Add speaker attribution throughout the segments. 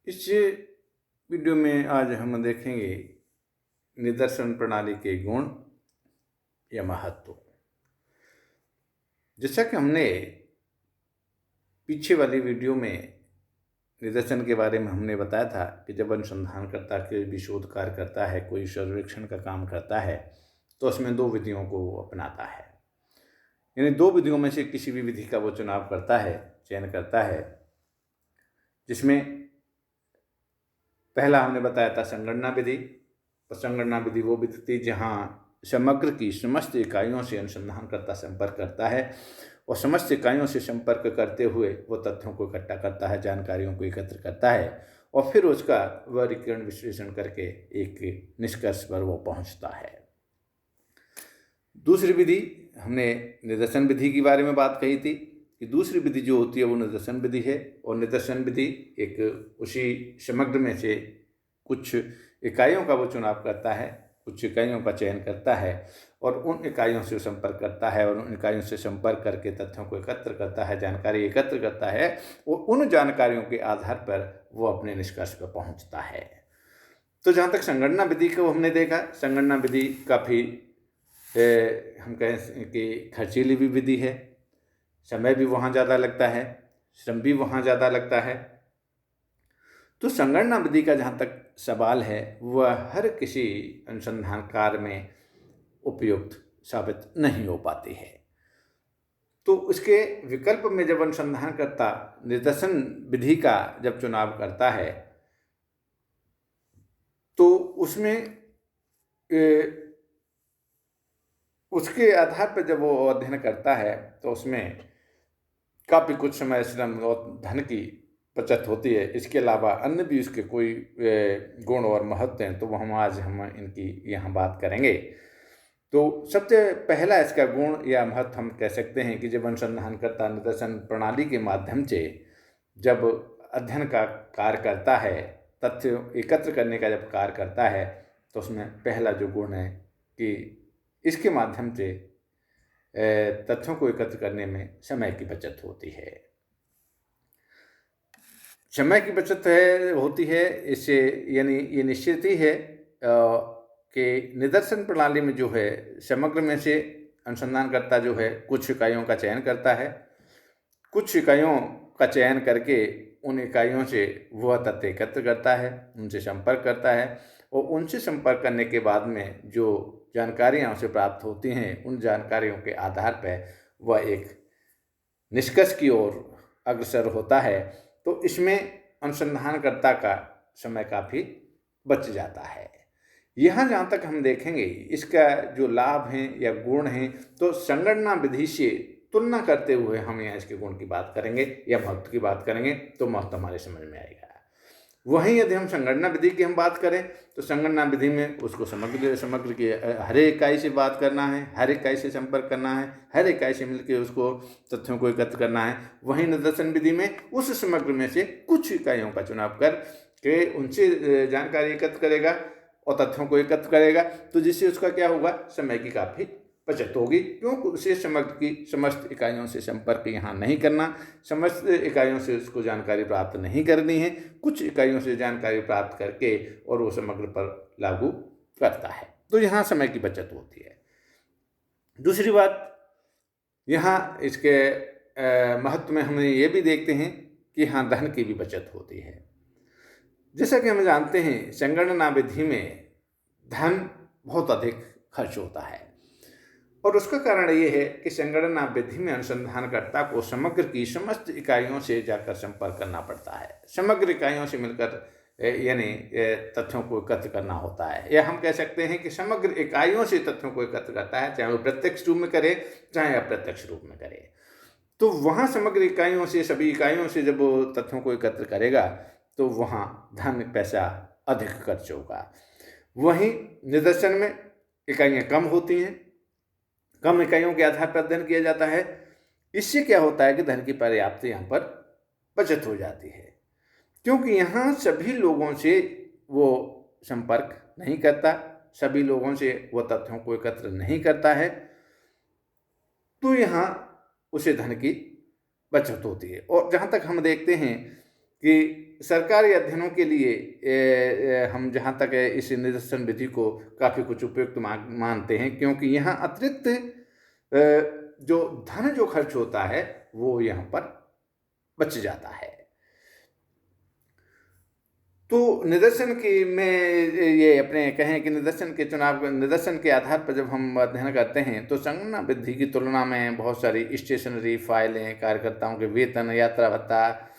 Speaker 1: इस वीडियो में आज हम देखेंगे निदर्शन प्रणाली के गुण या महत्व। जैसा कि हमने पीछे वाली वीडियो में निदर्शन के बारे में हमने बताया था कि जब अनुसंधानकर्ता कोई भी शोध कार्य करता है, कोई सर्वेक्षण का काम करता है, तो उसमें दो विधियों को अपनाता है। यानी दो विधियों में से किसी भी विधि का वो चुनाव करता है, चयन करता है, जिसमें पहला हमने बताया था संगणना विधि। तो संगणना विधि वो विधि थी जहाँ समग्र की समस्त इकाइयों से अनुसंधानकर्ता संपर्क करता है और समस्त इकाइयों से संपर्क करते हुए वो तथ्यों को इकट्ठा करता है, जानकारियों को एकत्र करता है और फिर उसका वर्गीकरण विश्लेषण करके एक निष्कर्ष पर वो पहुंचता है। दूसरी विधि हमने निदर्शन विधि के बारे में बात कही थी कि दूसरी विधि जो होती है वो निदर्शन विधि है और निदर्शन विधि एक उसी समग्र में से कुछ इकाइयों का वो चुनाव करता है, कुछ इकाइयों का चयन करता है और उन इकाइयों से संपर्क करता है और उन इकाइयों से संपर्क करके तथ्यों को एकत्र करता है, जानकारी एकत्र करता है और उन जानकारियों के आधार पर वो अपने निष्कर्ष पर पहुंचता है। तो जहाँ तक संगणना विधि को हमने देखा, संगणना विधि काफ़ी हम कहें कि खर्चीली भी विधि है, समय भी वहाँ ज़्यादा लगता है, श्रम भी वहाँ ज़्यादा लगता है। तो संगणना विधि का जहाँ तक सवाल है वह हर किसी अनुसंधान कार्य में उपयुक्त साबित नहीं हो पाती है। तो उसके विकल्प में जब अनुसंधानकर्ता निदर्शन विधि का जब चुनाव करता है तो उसमें उसके आधार पर जब वो अध्ययन करता है तो उसमें काफ़ी कुछ समय, श्रम और धन की बचत होती है। इसके अलावा अन्य भी इसके कोई गुण और महत्व हैं, तो वो हम इनकी यहाँ बात करेंगे। तो सबसे पहला इसका गुण या महत्व हम कह सकते हैं कि जब अनुसंधानकर्ता निदर्शन प्रणाली के माध्यम से जब अध्ययन का कार्य करता है, तथ्य एकत्र करने का जब कार्य करता है, तो उसमें पहला जो गुण है कि इसके माध्यम से तथ्यों को एकत्र करने में समय की बचत होती है। समय की बचत होती है इससे, यानी ये निश्चित ही है कि निदर्शन प्रणाली में जो है समग्र में से अनुसंधानकर्ता जो है कुछ इकाइयों का चयन करता है, कुछ इकाइयों का चयन करके उन इकाइयों से वह तथ्य एकत्र करता है, उनसे संपर्क करता है और उनसे संपर्क करने के बाद में जो जानकारियाँ उसे प्राप्त होती हैं, उन जानकारियों के आधार पर वह एक निष्कर्ष की ओर अग्रसर होता है। तो इसमें अनुसंधानकर्ता का समय काफ़ी बच जाता है। यहाँ जहाँ तक हम देखेंगे इसका जो लाभ हैं या गुण हैं, तो संगणना विधि से तुलना करते हुए हम यहाँ इसके गुण की बात करेंगे या महत्व की बात करेंगे तो महत्व हमारे समझ में आएगा। वहीं यदि हम संगणना विधि की हम बात करें तो संगणना विधि में उसको समग्र की हर एक इकाई से बात करना है, हर इकाई से संपर्क करना है, हर इकाई से मिलकर उसको तथ्यों को एकत्र करना है। वहीं निदर्शन विधि में उस समग्र में से कुछ इकाइयों का चुनाव कर के उनसे जानकारी एकत्र करेगा और तथ्यों को एकत्र करेगा, तो जिससे उसका क्या होगा, समय की काफ़ी बचत होगी, क्योंकि उसे समग्र की समस्त इकाइयों से संपर्क यहाँ नहीं करना, समस्त इकाइयों से उसको जानकारी प्राप्त नहीं करनी है, कुछ इकाइयों से जानकारी प्राप्त करके और वो समग्र पर लागू करता है। तो यहाँ समय की बचत होती है। दूसरी बात, यहाँ इसके महत्व में हम ये भी देखते हैं कि हाँ, धन की भी बचत होती है। जैसा कि हम जानते हैं संगणना विधि में धन बहुत अधिक खर्च होता है और उसका कारण ये है कि संगणना विधि में अनुसंधानकर्ता को समग्र की समस्त इकाइयों से जाकर संपर्क करना पड़ता है, समग्र इकाइयों से मिलकर यानी तथ्यों को एकत्र करना होता है, या हम कह सकते हैं कि समग्र इकाइयों से तथ्यों को एकत्र करता है, चाहे वो प्रत्यक्ष रूप में करे चाहे अप्रत्यक्ष रूप में करे। तो वहाँ समग्र इकाइयों से, सभी इकाइयों से जब वो तथ्यों को एकत्र करेगा तो वहाँ धन पैसा अधिक खर्च होगा। वहीं निदर्शन में इकाइयाँ कम होती हैं, कम इकाइयों के आधार पर अध्ययन किया जाता है। इससे क्या होता है कि धन की पर्याप्त यहाँ पर बचत हो जाती है, क्योंकि यहाँ सभी लोगों से वो संपर्क नहीं करता, सभी लोगों से वो तथ्यों को एकत्र नहीं करता है, तो यहाँ उसे धन की बचत होती है। और जहाँ तक हम देखते हैं कि सरकारी अध्ययनों के लिए हम जहाँ तक है इस निदर्शन विधि को काफ़ी कुछ उपयुक्त मानते हैं, क्योंकि यहाँ अतिरिक्त जो धन जो खर्च होता है वो यहाँ पर बच जाता है। तो निदर्शन की में ये अपने कहें कि निदर्शन के आधार पर जब हम अध्ययन करते हैं तो संगणना विधि की तुलना में बहुत सारी स्टेशनरी फाइलें, कार्यकर्ताओं के वेतन, यात्रा भत्ता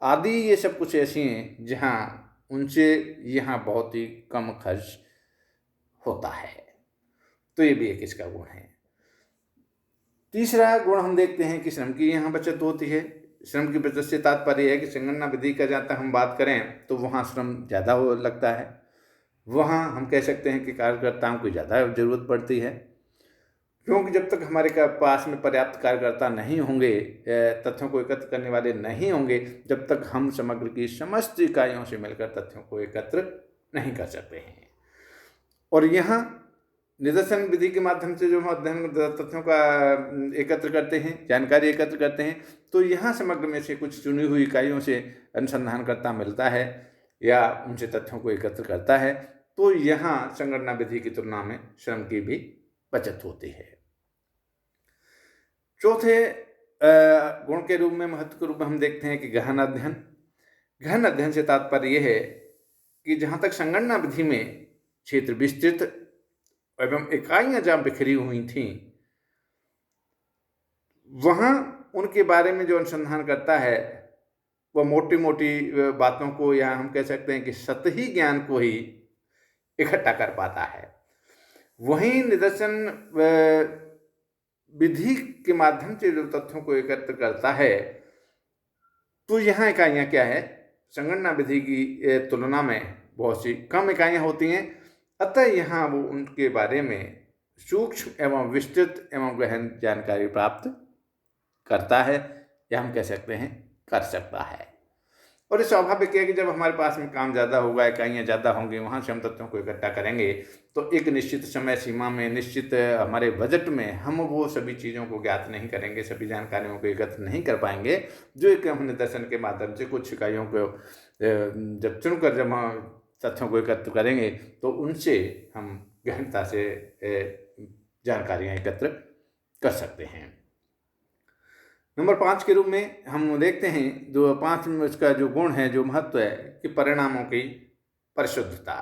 Speaker 1: आदि ये सब कुछ ऐसी हैं जहाँ उनसे यहाँ बहुत ही कम खर्च होता है। तो ये भी एक इसका गुण है। तीसरा गुण हम देखते हैं कि श्रम की यहाँ बचत होती है। श्रम की बचत से तात्पर्य है कि संगणना विधि का जहाँ तक हम बात करें तो वहाँ श्रम ज़्यादा हो लगता है, वहाँ हम कह सकते हैं कि कार्यकर्ताओं की ज़्यादा ज़रूरत पड़ती है, क्योंकि जब तक हमारे पास में पर्याप्त कार्यकर्ता नहीं होंगे, तथ्यों को एकत्र करने वाले नहीं होंगे, जब तक हम समग्र की समस्त इकाइयों से मिलकर तथ्यों को एकत्र नहीं कर सकते हैं। और यहाँ निदर्शन विधि के माध्यम से जो हम अध्ययन तथ्यों का एकत्र करते हैं, जानकारी एकत्र करते हैं, तो यहाँ समग्र में से कुछ चुनी हुई इकाइयों से अनुसंधानकर्ता मिलता है या उनसे तथ्यों को एकत्र करता है, तो यहाँ संगणना विधि की तुलना में श्रम की भी बचत होती है। चौथे गुण के रूप में, महत्व के रूप में हम देखते हैं कि गहन अध्ययन। गहन अध्ययन से तात्पर्य यह है कि जहाँ तक संगणना विधि में क्षेत्र विस्तृत एवं इकाइयाँ जहाँ बिखरी हुई थीं, वहाँ उनके बारे में जो अनुसंधान करता है वह मोटी मोटी बातों को, या हम कह सकते हैं कि सतही ज्ञान को ही इकट्ठा कर पाता है। वहीं निदर्शन विधि के माध्यम से जो तथ्यों को एकत्र करता है, तो यहाँ इकाइयाँ क्या है, संगणना विधि की तुलना में बहुत सी कम इकाइयाँ होती हैं, अतः यहाँ वो उनके बारे में सूक्ष्म एवं विस्तृत एवं गहन जानकारी प्राप्त करता है, या हम कह सकते हैं कर सकता है। और ये स्वाभाविक है कि जब हमारे पास में काम ज़्यादा होगा, इकाइयाँ ज़्यादा होंगी, वहाँ से हम तथ्यों को इकट्ठा करेंगे, तो एक निश्चित समय सीमा में, निश्चित हमारे बजट में हम वो सभी चीज़ों को ज्ञात नहीं करेंगे, सभी जानकारियों को एकत्र नहीं कर पाएंगे, जो एक हम निदर्शन के माध्यम से कुछ इकाइयों को जब चुनकर जब हम तथ्यों को एकत्र करेंगे तो उनसे हम गहनता से जानकारियाँ एकत्र कर सकते हैं। नंबर 5 के रूप में हम देखते हैं, जो 5 में उसका जो गुण है, जो महत्व है, कि परिणामों की परिशुद्धता।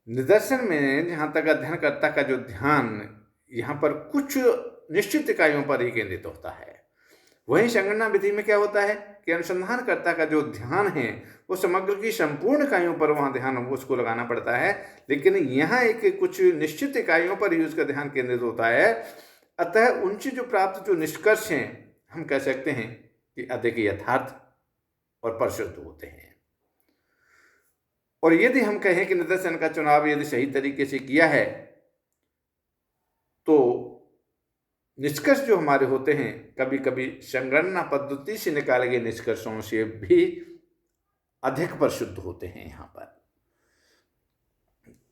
Speaker 1: निदर्शन में जहाँ तक अध्ययनकर्ता का जो ध्यान यहाँ पर कुछ निश्चित इकाइयों पर ही केंद्रित होता है, वहीं संगणना विधि में क्या होता है कि अनुसंधानकर्ता का जो ध्यान है वो समग्र की संपूर्ण इकाइयों पर वहाँ ध्यान उसको लगाना पड़ता है, लेकिन यहाँ एक कुछ निश्चित इकाइयों पर ही उसका ध्यान केंद्रित होता है। अतः उनसे जो प्राप्त जो निष्कर्ष हैं, हम कह सकते हैं कि अधिक यथार्थ और परिशुद्ध होते हैं। और यदि हम कहें कि निदर्शन का चुनाव यदि सही तरीके से किया है, तो निष्कर्ष जो हमारे होते हैं, कभी कभी संगणना पद्धति से निकाले गए निष्कर्षों से भी अधिक परिशुद्ध होते हैं यहाँ पर।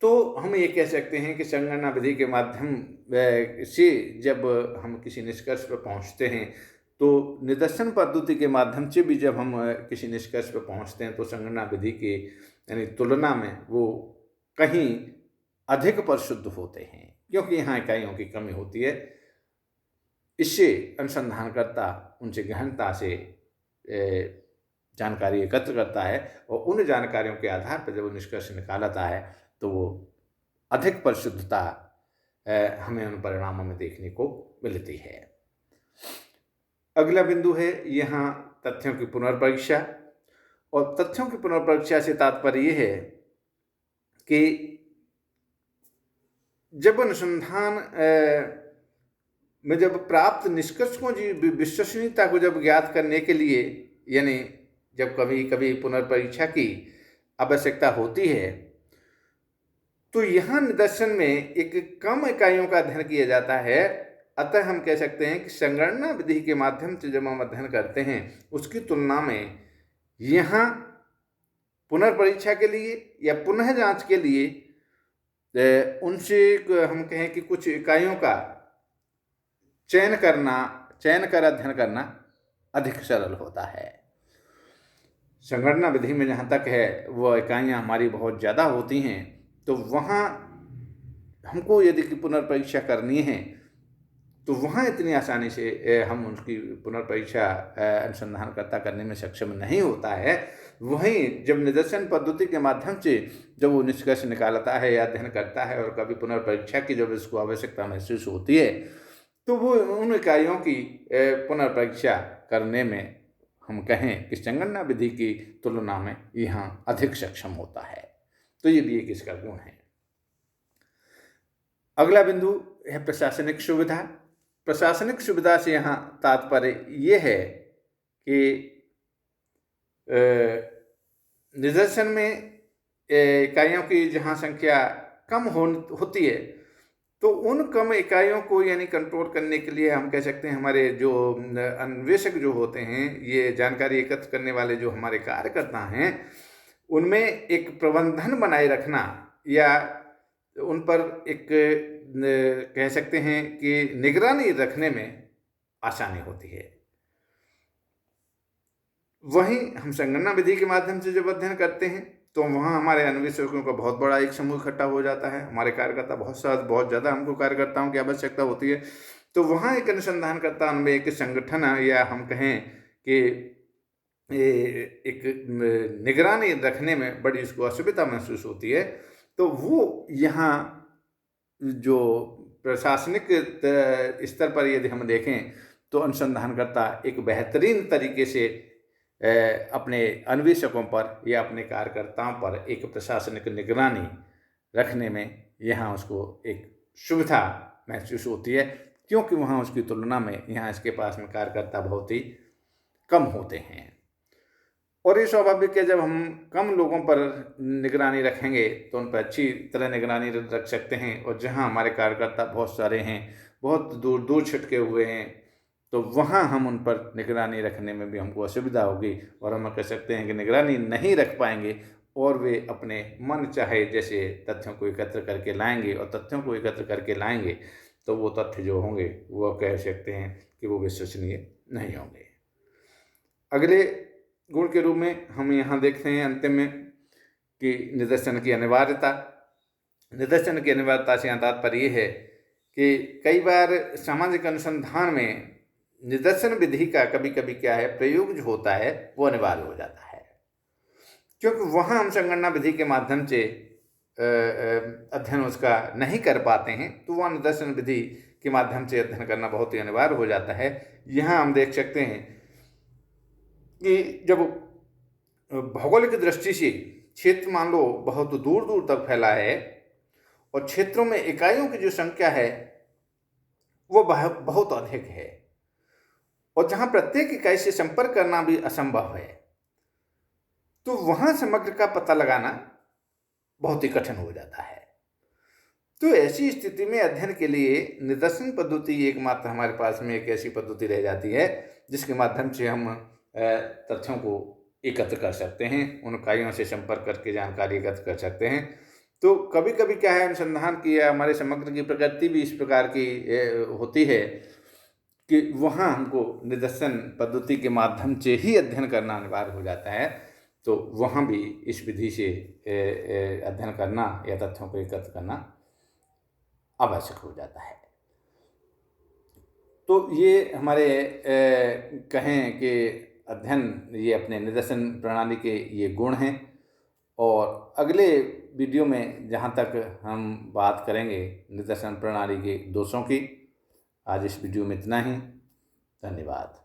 Speaker 1: तो हम ये कह सकते हैं कि संगणना विधि के माध्यम से जब हम किसी निष्कर्ष पर पहुँचते हैं, तो निदर्शन पद्धति के माध्यम से भी जब हम किसी निष्कर्ष पर पहुँचते हैं, तो संगणना विधि के यानी तुलना में वो कहीं अधिक परिशुद्ध होते हैं, क्योंकि यहाँ इकाइयों की कमी होती है। इससे अनुसंधानकर्ता उनसे गहनता से जानकारी एकत्र करता है, और उन जानकारियों के आधार पर जब वो निष्कर्ष निकालता है, तो वो अधिक परिशुद्धता हमें उन परिणामों में देखने को मिलती है। अगला बिंदु है यहाँ तथ्यों की पुनर्परीक्षा। और तथ्यों की पुनर्परीक्षा से तात्पर्य ये है कि जब अनुसंधान में जब प्राप्त निष्कर्षों की विश्वसनीयता को जब ज्ञात करने के लिए, यानी जब कभी कभी पुनर्परीक्षा की आवश्यकता होती है, तो यहाँ निदर्शन में एक कम इकाइयों का अध्ययन किया जाता है। अतः हम कह सकते हैं कि संगणना विधि के माध्यम से जब हम अध्ययन करते हैं, उसकी तुलना में यहाँ पुनर्परीक्षा के लिए या पुनः जांच के लिए उनसे हम कहें कि कुछ इकाइयों का चयन कर अध्ययन करना अधिक सरल होता है। संगणना विधि में जहाँ तक है वो इकाइयाँ हमारी बहुत ज़्यादा होती हैं, तो वहाँ हमको यदि कि पुनर्परीक्षा करनी है तो वहाँ इतनी आसानी से हम उसकी पुनर्परीक्षा अनुसंधानकर्ता करने में सक्षम नहीं होता है। वहीं जब निदर्शन पद्धति के माध्यम से जब वो निष्कर्ष निकालता है या अध्ययन करता है और कभी पुनर्परीक्षा की जब इसको आवश्यकता महसूस होती है, तो वो उन इकाइयों की पुनर्परीक्षा करने में हम कहें कि संगणना विधि की तुलना में यहाँ अधिक सक्षम होता है। तो ये भी एक इसका गुण है। अगला बिंदु है प्रशासनिक सुविधा। प्रशासनिक सुविधा से यहाँ तात्पर्य ये है कि निदर्शन में इकाइयों की जहाँ संख्या कम होती है, तो उन कम इकाइयों को यानी कंट्रोल करने के लिए हम कह सकते हैं हमारे जो अन्वेषक जो होते हैं, ये जानकारी एकत्र करने वाले जो हमारे कार्यकर्ता हैं, उनमें एक प्रबंधन बनाए रखना या उन पर एक कह सकते हैं कि निगरानी रखने में आसानी होती है। वहीं हम संगणना विधि के माध्यम से जब अध्ययन करते हैं तो वहाँ हमारे अन्वेषकों का बहुत बड़ा एक समूह इकट्ठा हो जाता है। हमारे कार्यकर्ता बहुत ज़्यादा हमको कार्यकर्ताओं की आवश्यकता होती है, तो वहाँ एक अनुसंधानकर्ता में एक संगठन या हम कहें कि एक निगरानी रखने में बड़ी इसको असुविधा महसूस होती है। तो वो यहाँ जो प्रशासनिक स्तर पर यदि हम देखें तो अनुसंधानकर्ता एक बेहतरीन तरीके से अपने अन्वेषकों पर या अपने कार्यकर्ताओं पर एक प्रशासनिक निगरानी रखने में यहाँ उसको एक सुविधा महसूस होती है, क्योंकि वहाँ उसकी तुलना में यहाँ इसके पास में कार्यकर्ता बहुत ही कम होते हैं। और ये स्वाभाविक है, जब हम कम लोगों पर निगरानी रखेंगे तो उन पर अच्छी तरह निगरानी रख सकते हैं। और जहाँ हमारे कार्यकर्ता बहुत सारे हैं, बहुत दूर दूर छिटके हुए हैं, तो वहाँ हम उन पर निगरानी रखने में भी हमको असुविधा होगी और हम कह सकते हैं कि निगरानी नहीं रख पाएंगे और वे अपने मन चाहे जैसे तथ्यों को एकत्र करके लाएंगे। और तथ्यों को एकत्र करके लाएंगे तो वो तथ्य जो होंगे वो कह सकते हैं कि वो विश्वसनीय नहीं होंगे। अगले गुण के रूप में हम यहाँ देखते हैं अंतिम में कि निदर्शन की अनिवार्यता। निदर्शन की अनिवार्यता से यहाँ तात्पर्य ये है कि कई बार सामाजिक अनुसंधान में निदर्शन विधि का कभी कभी क्या है, प्रयोग जो होता है वो अनिवार्य हो जाता है, क्योंकि वहाँ हम संगणना विधि के माध्यम से अध्ययन उसका नहीं कर पाते हैं, तो वहाँ निदर्शन विधि के माध्यम से अध्ययन करना बहुत ही अनिवार्य हो जाता है। यहाँ हम देख सकते हैं कि जब भौगोलिक दृष्टि से क्षेत्र मान लो बहुत दूर दूर तक फैला है और क्षेत्रों में इकाइयों की जो संख्या है वो बहुत अधिक है और जहाँ प्रत्येक इकाई से संपर्क करना भी असंभव है, तो वहाँ समग्र का पता लगाना बहुत ही कठिन हो जाता है। तो ऐसी स्थिति में अध्ययन के लिए निदर्शन पद्धति एकमात्र हमारे पास में एक ऐसी पद्धति रह जाती है जिसके माध्यम से हम तथ्यों को एकत्र कर सकते हैं, उन इकाइयों से संपर्क करके जानकारी एकत्र कर सकते हैं। तो कभी कभी क्या है, अनुसंधान की या हमारे समग्र की प्रकृति भी इस प्रकार की होती है कि वहाँ हमको निदर्शन पद्धति के माध्यम से ही अध्ययन करना अनिवार्य हो जाता है। तो वहाँ भी इस विधि से अध्ययन करना या तथ्यों को एकत्र करना आवश्यक हो जाता है। तो ये हमारे कहें कि अध्ययन, ये अपने निदर्शन प्रणाली के ये गुण हैं। और अगले वीडियो में जहाँ तक हम बात करेंगे निदर्शन प्रणाली के दोषों की। आज इस वीडियो में इतना ही। धन्यवाद।